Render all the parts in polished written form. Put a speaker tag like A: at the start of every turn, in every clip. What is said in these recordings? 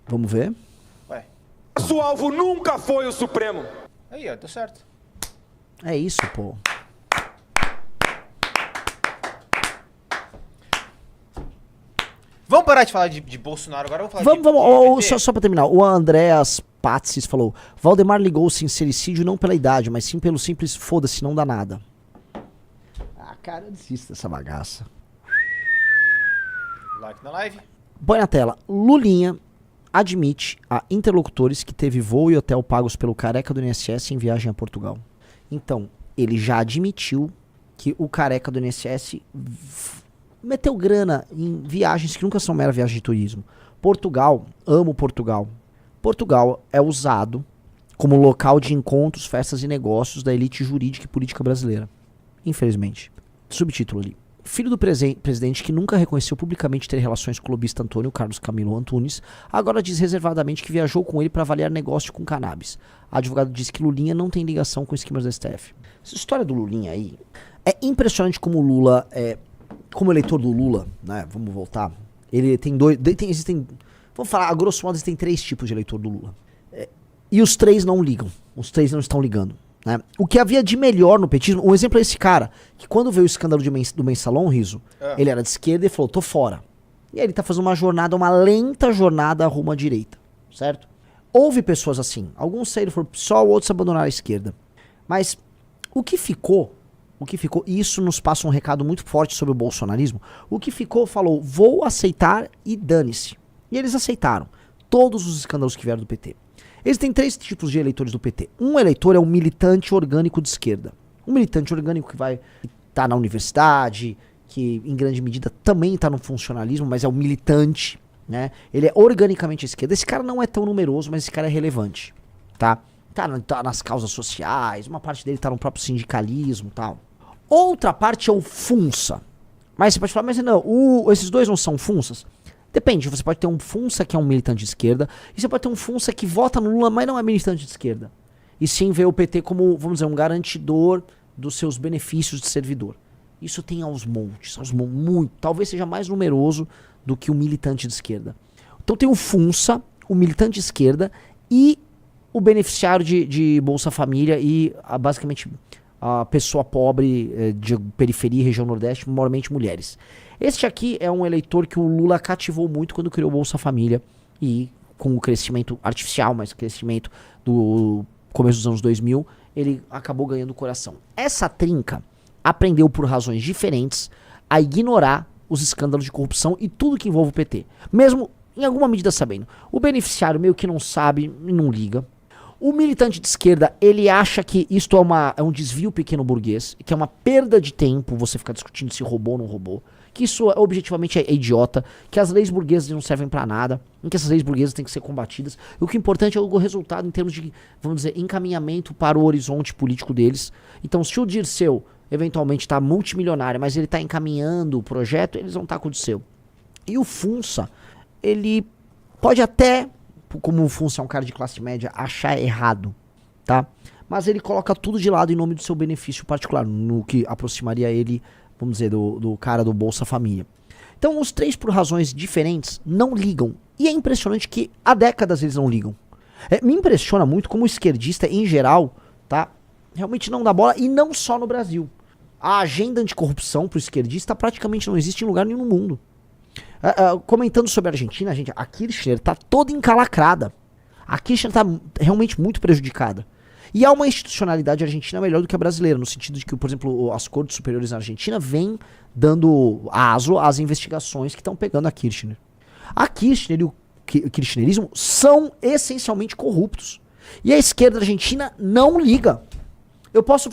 A: Vamos ver.
B: Ué. Nosso alvo nunca foi o Supremo. Aí, ó, tá certo.
A: É isso, pô.
B: Vamos parar de falar de Bolsonaro agora, vamos falar
A: Vamos, só pra terminar. O Andréas Patsis falou: Valdemar ligou o sincericídio não pela idade, mas sim pelo simples foda-se, não dá nada. Ah, cara, eu desisto dessa bagaça.
B: Like na live.
A: Põe na tela. Lulinha admite a interlocutores que teve voo e hotel pagos pelo careca do INSS em viagem a Portugal. Então, ele já admitiu que o careca do INSS meteu grana em viagens que nunca são mera viagem de turismo. Portugal, amo Portugal. Portugal é usado como local de encontros, festas e negócios da elite jurídica e política brasileira. Infelizmente. Subtítulo ali. Filho do presidente que nunca reconheceu publicamente ter relações com o lobista Antônio Carlos Camilo Antunes, agora diz reservadamente que viajou com ele para avaliar negócio com cannabis. A advogado diz que Lulinha não tem ligação com esquemas da STF. Essa história do Lulinha aí é impressionante como o Lula como eleitor do Lula, né? Vamos voltar. Ele tem vamos falar, a grosso modo, existem 3 tipos de eleitor do Lula. E os 3 não ligam. Os 3 não estão ligando. Né? O que havia de melhor no petismo, um exemplo é esse cara, que quando veio o escândalo do Mensalão, Riso, ele era de esquerda e falou, tô fora. E aí ele tá fazendo uma lenta jornada rumo à direita, certo? Houve pessoas assim, alguns saíram, foram só, outros abandonaram a esquerda. Mas o que ficou, e isso nos passa um recado muito forte sobre o bolsonarismo, o que ficou falou, vou aceitar e dane-se. E eles aceitaram todos os escândalos que vieram do PT. Existem 3 tipos de eleitores do PT. Um eleitor é um militante orgânico de esquerda. Um militante orgânico que vai estar na universidade, que em grande medida também está no funcionalismo, mas é um militante, né? Ele é organicamente à esquerda. Esse cara não é tão numeroso, mas esse cara é relevante, tá? Tá nas causas sociais, uma parte dele tá no próprio sindicalismo e tal. Outra parte é o funça. Mas você pode falar, mas não, esses dois não são funsas? Depende, você pode ter um funça que é um militante de esquerda, e você pode ter um funça que vota no Lula, mas não é militante de esquerda. E sim vê o PT como, vamos dizer, um garantidor dos seus benefícios de servidor. Isso tem aos montes, muito. Talvez seja mais numeroso do que o militante de esquerda. Então tem o funça, o militante de esquerda e o beneficiário de Bolsa Família e basicamente a pessoa pobre de periferia e região nordeste, normalmente mulheres. Este aqui é um eleitor que o Lula cativou muito quando criou o Bolsa Família e com o crescimento artificial, mas crescimento do começo dos anos 2000, ele acabou ganhando o coração. Essa trinca aprendeu por razões diferentes a ignorar os escândalos de corrupção e tudo que envolve o PT. Mesmo em alguma medida sabendo. O beneficiário meio que não sabe e não liga. O militante de esquerda, ele acha que isto é um desvio pequeno burguês, que é uma perda de tempo você ficar discutindo se roubou ou não roubou, que isso objetivamente é idiota, que as leis burguesas não servem pra nada, em que essas leis burguesas têm que ser combatidas. E o que é importante é o resultado em termos de, vamos dizer, encaminhamento para o horizonte político deles. Então, se o Dirceu eventualmente está multimilionário, mas ele está encaminhando o projeto, eles vão estar com o Dirceu. E o Funça, ele pode até, como o Funça é um cara de classe média, achar errado, tá? Mas ele coloca tudo de lado em nome do seu benefício particular, no que aproximaria ele, vamos dizer, do cara do Bolsa Família. Então os 3, por razões diferentes, não ligam. E é impressionante que há décadas eles não ligam. Me impressiona muito como o esquerdista, em geral, tá, realmente não dá bola, e não só no Brasil. A agenda anticorrupção pro esquerdista praticamente não existe em lugar nenhum no mundo. Comentando sobre a Argentina, gente, a Kirchner tá toda encalacrada. A Kirchner tá realmente muito prejudicada. E há uma institucionalidade argentina melhor do que a brasileira, no sentido de que, por exemplo, as cortes superiores na Argentina vêm dando aso às investigações que estão pegando a Kirchner. A Kirchner e o kirchnerismo são essencialmente corruptos. E a esquerda argentina não liga. Eu posso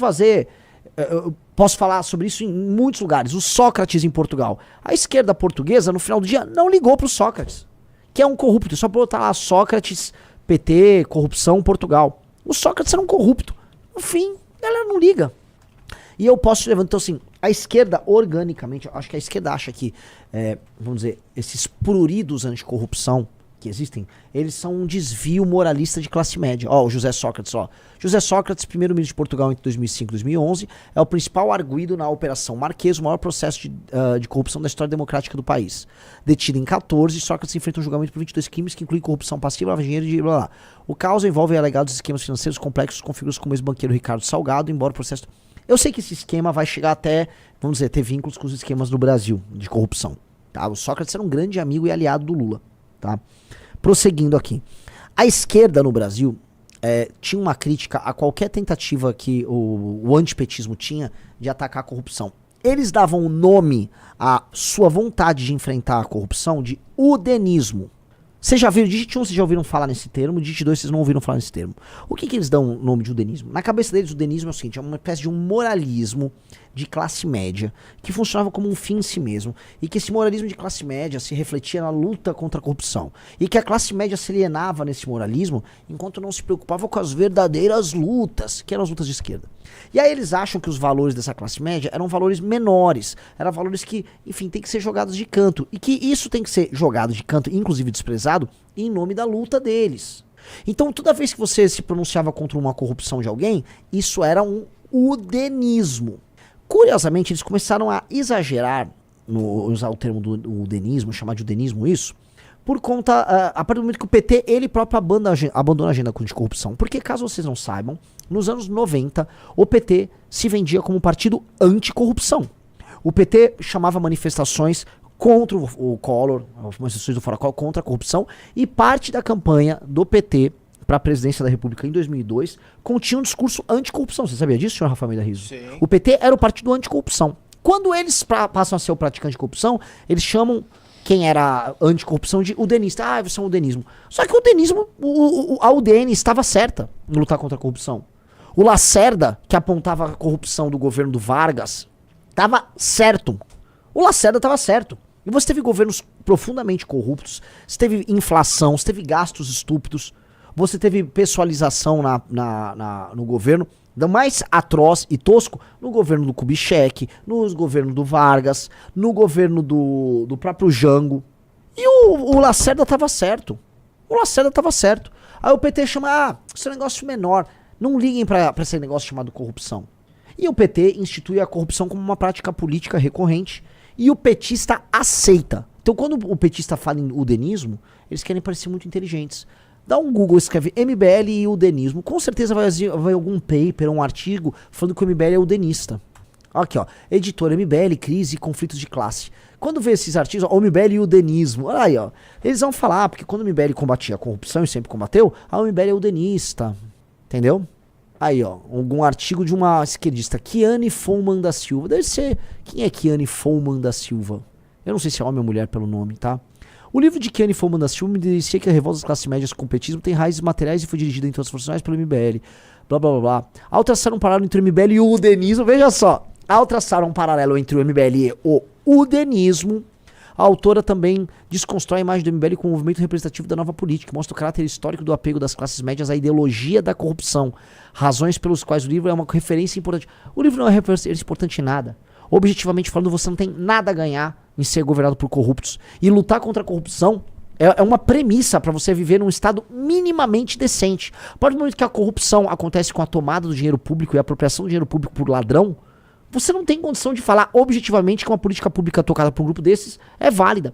A: falar sobre isso em muitos lugares. O Sócrates em Portugal. A esquerda portuguesa, no final do dia, não ligou pro Sócrates, que é um corrupto. Só botar lá Sócrates, PT, corrupção, Portugal. O Sócrates era um corrupto. No fim, ela não liga. E eu posso levantar, então assim, a esquerda organicamente, eu acho que a esquerda acha que, vamos dizer, esses pruridos anticorrupção, que existem, eles são um desvio moralista de classe média. Ó, o José Sócrates, ó. José Sócrates, primeiro-ministro de Portugal entre 2005 e 2011, é o principal arguido na Operação Marquês, o maior processo de corrupção da história democrática do país. Detido em 14, Sócrates enfrenta um julgamento por 22 crimes que incluem corrupção passiva, lavagem de dinheiro e blá blá. O caso envolve alegados esquemas financeiros complexos com figuras como o ex-banqueiro Ricardo Salgado, embora o processo... Eu sei que esse esquema vai chegar até, vamos dizer, ter vínculos com os esquemas do Brasil de corrupção. Tá? O Sócrates era um grande amigo e aliado do Lula. Tá? Prosseguindo aqui. A esquerda no Brasil tinha uma crítica a qualquer tentativa que o antipetismo tinha de atacar a corrupção. Eles davam o nome à sua vontade de enfrentar a corrupção de udenismo. Vocês já viram, digite 1, vocês já ouviram falar nesse termo, digite 2, vocês não ouviram falar nesse termo. O que eles dão o nome de udenismo? Na cabeça deles, o udenismo é o seguinte, é uma espécie de um moralismo de classe média, que funcionava como um fim em si mesmo, e que esse moralismo de classe média se refletia na luta contra a corrupção, e que a classe média se alienava nesse moralismo, enquanto não se preocupava com as verdadeiras lutas, que eram as lutas de esquerda. E aí eles acham que os valores dessa classe média eram valores menores, eram valores que, enfim, tem que ser jogados de canto, e que isso tem que ser jogado de canto, inclusive desprezado, em nome da luta deles. Então, toda vez que você se pronunciava contra uma corrupção de alguém, isso era um udenismo. Curiosamente, eles começaram a exagerar, usar o termo do udenismo, chamar de udenismo isso, por conta, a partir do momento que o PT, ele próprio abandona a agenda de corrupção. Porque, caso vocês não saibam, nos anos 90, o PT se vendia como um partido anticorrupção. O PT chamava manifestações contra o Collor, as manifestações do Fora Collor, contra a corrupção, e parte da campanha do PT para a presidência da República em 2002 continha um discurso anticorrupção. Você sabia disso, senhor Rafael Almeida Rizzo?
C: Sim.
A: O PT era o partido anticorrupção. Quando eles passam a ser o praticante de corrupção, eles chamam quem era anticorrupção de udenista. Ah, você é um udenismo. Só que o udenismo, a UDN estava certa em lutar contra a corrupção. O Lacerda, que apontava a corrupção do governo do Vargas, estava certo. O Lacerda estava certo. E você teve governos profundamente corruptos, você teve inflação, você teve gastos estúpidos, você teve pessoalização no governo, da mais atroz e tosco, no governo do Kubitschek, no governo do Vargas, no governo do próprio Jango. E o Lacerda estava certo. O Lacerda estava certo. Aí o PT chama, isso é um negócio menor. Não liguem para esse negócio chamado corrupção. E o PT institui a corrupção como uma prática política recorrente e o petista aceita. Então quando o petista fala em udenismo, eles querem parecer muito inteligentes. Dá um Google, escreve MBL e udenismo. Com certeza vai algum paper, um artigo falando que o MBL é udenista. Aqui, ó. Editor MBL, crise e conflitos de classe. Quando vê esses artigos, ó, o MBL e udenismo. Olha aí, ó. Eles vão falar, porque quando o MBL combatia a corrupção e sempre combateu, o MBL é udenista. Entendeu? Aí, ó. Algum artigo de uma esquerdista. Kiane Follmann da Silva. Deve ser... Quem é Kiane Follmann da Silva? Eu não sei se é homem ou mulher pelo nome, tá? O livro de Kiane Follmann da Silva me dizia que a revolta das classes médias com o petismo tem raízes materiais e foi dirigida em todas as funcionais pelo MBL. Blá, blá, blá, blá. Ao traçar um paralelo entre o MBL e o udenismo, veja só. Ao traçar um paralelo entre o MBL e o udenismo, a autora também desconstrói a imagem do MBL como um movimento representativo da nova política, mostra o caráter histórico do apego das classes médias à ideologia da corrupção, razões pelos quais o livro é uma referência importante. O livro não é referência importante em nada. Objetivamente falando, você não tem nada a ganhar em ser governado por corruptos. E lutar contra a corrupção é uma premissa para você viver num estado minimamente decente. A partir do momento que a corrupção acontece com a tomada do dinheiro público e a apropriação do dinheiro público por ladrão, você não tem condição de falar objetivamente que uma política pública tocada por um grupo desses é válida.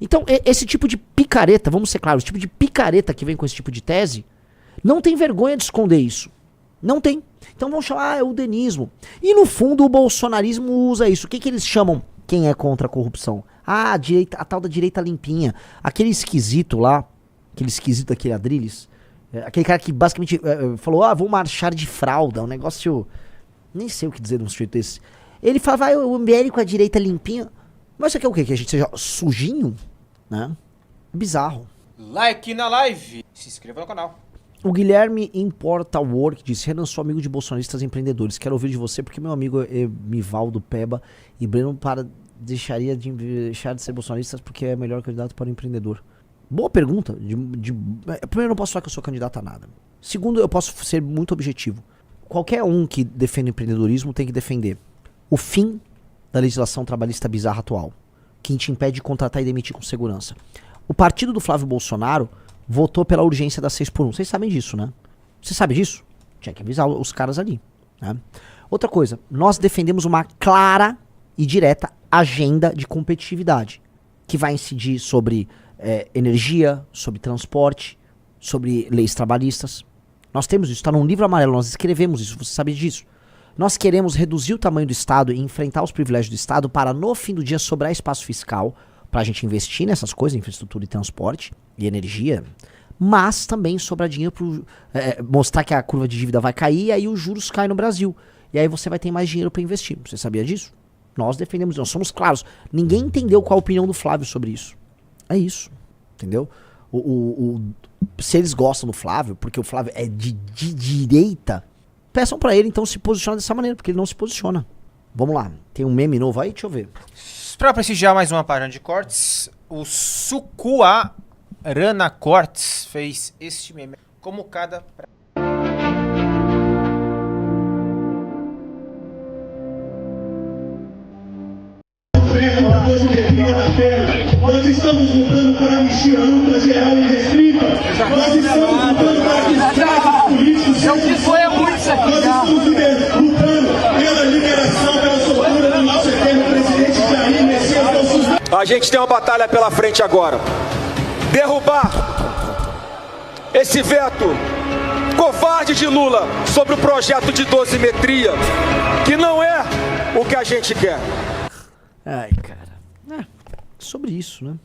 A: Então, esse tipo de picareta, vamos ser claros, esse tipo de picareta que vem com esse tipo de tese, não tem vergonha de esconder isso. Não tem. Então vão chamar, é udenismo. E no fundo o bolsonarismo usa isso. O que eles chamam quem é contra a corrupção? A tal da direita limpinha. Aquele esquisito lá, aquele esquisito daquele Adrilles, aquele cara que basicamente falou, vou marchar de fralda, um negócio... Nem sei o que dizer de um sujeito desse. Ele fala, vai o MBL com a direita limpinha. Mas isso aqui é o quê? Que a gente seja sujinho? Né? Bizarro.
C: Like na live. Se inscreva no canal.
A: O Guilherme Importa Work disse, Renan, sou amigo de bolsonaristas empreendedores. Quero ouvir de você porque meu amigo Mivaldo Peba e Breno deixaria de deixar de ser bolsonaristas porque é melhor candidato para o empreendedor. Boa pergunta. Primeiro, eu não posso falar que eu sou candidato a nada. Segundo, eu posso ser muito objetivo. Qualquer um que defende o empreendedorismo tem que defender o fim da legislação trabalhista bizarra atual, que te impede de contratar e demitir com segurança. O partido do Flávio Bolsonaro votou pela urgência da 6x1. Vocês sabem disso, né? Você sabe disso? Tinha que avisar os caras ali, né? Outra coisa, nós defendemos uma clara e direta agenda de competitividade, que vai incidir sobre energia, sobre transporte, sobre leis trabalhistas. Nós temos isso, está num livro amarelo, nós escrevemos isso, você sabe disso. Nós queremos reduzir o tamanho do Estado e enfrentar os privilégios do Estado para, no fim do dia, sobrar espaço fiscal para a gente investir nessas coisas, infraestrutura e transporte e energia, mas também sobrar dinheiro para mostrar que a curva de dívida vai cair e aí os juros caem no Brasil. E aí você vai ter mais dinheiro para investir. Você sabia disso? Nós defendemos, nós somos claros. Ninguém entendeu qual a opinião do Flávio sobre isso. É isso, entendeu? Se eles gostam do Flávio, porque o Flávio é de direita, peçam pra ele então se posicionar dessa maneira, porque ele não se posiciona. Vamos lá, tem um meme novo aí, deixa eu ver.
C: Pra prestigiar mais uma página de cortes, o Sukuarana Cortes fez este meme. Como cada...
D: Nós estamos lutando por anistia ampla, geral e restrita. Nós estamos lutando para que os presos políticos sejam soltos. Nós estamos lutando pela liberação, pela soltura do nosso eterno presidente Jair Messias Bolsonaro.
B: A gente tem uma batalha pela frente agora. Derrubar esse veto covarde de Lula sobre o projeto de dosimetria, que não é o que a gente quer.
A: Ai, cara. Sobre isso, né?